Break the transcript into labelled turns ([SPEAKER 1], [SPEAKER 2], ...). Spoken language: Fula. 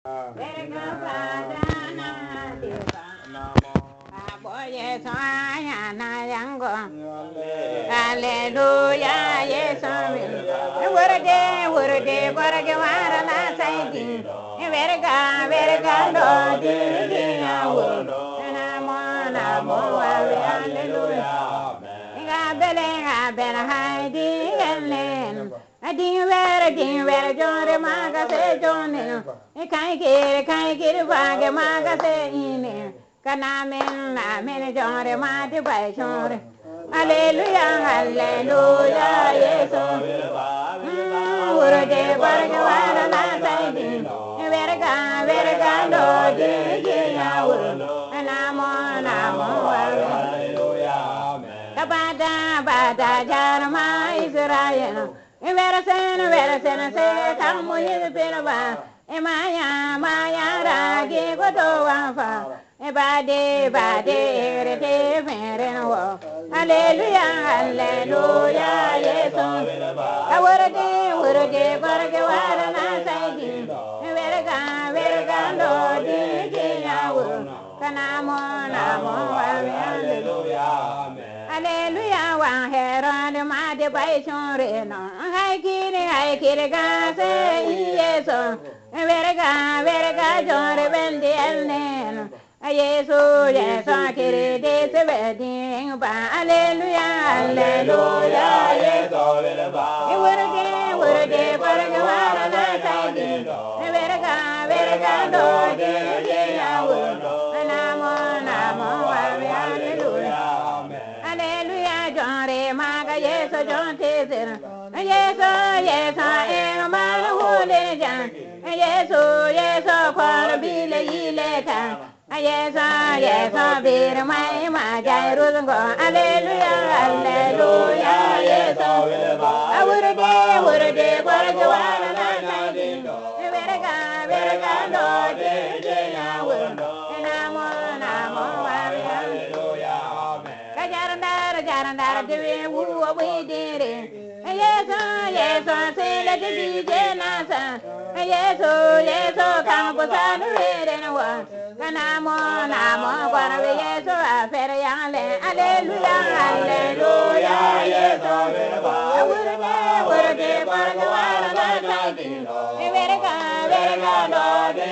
[SPEAKER 1] Verga padana deva. Aboye soya na yango. Hallelujah, Yesu. Wurde wurge wara na saidi. Verga do di yawo. Namo hallelujah. Ga bele haidi elen. Ding vera jore maga se jone. Kai kiri wage maga se ine. Kana men jore ma di bai jore. Hallelujah, hallelujah, Yesu. Urode barga wara na saidi. Verga do di yawo. Namo hallelujah. Bada jarma Israel. Vera sen se kamu ye pelaba. Maya ragi godo wafa. Bade rete mere no. Hallelujah, hallelujah, Yesu. Urode barge wara na saidi. Verga do di yawo. Namo hallelujah. Hallelujah, wa heron ma de bai chore no. Hai kiri ga se Yesu. Verga jore bendi elne. Yesu kiri de se bendi ba. Hallelujah, hallelujah, Yesu ba. Urge barga wara na saidi. Verga do de yawo. Namo hallelujah. Hallelujah, jore maga Yesu jonte zera. Yesu eno mala hole jan. Yesu kwara bile ile kan. Yesu bir mai ma jai ruzungo. Hallelujah, hallelujah, Yesu. Urge barge wara na saidi. Verga do de yawo. Namo hallelujah. Jarandara dewe wuwa widere. Yesu sele debi jenasa. Yesu kampo sanu were na wa. Namo kwarawe Yesu afere yale. Hallelujah, hallelujah, Yesu. Urge barga wara na saidi. Verga do de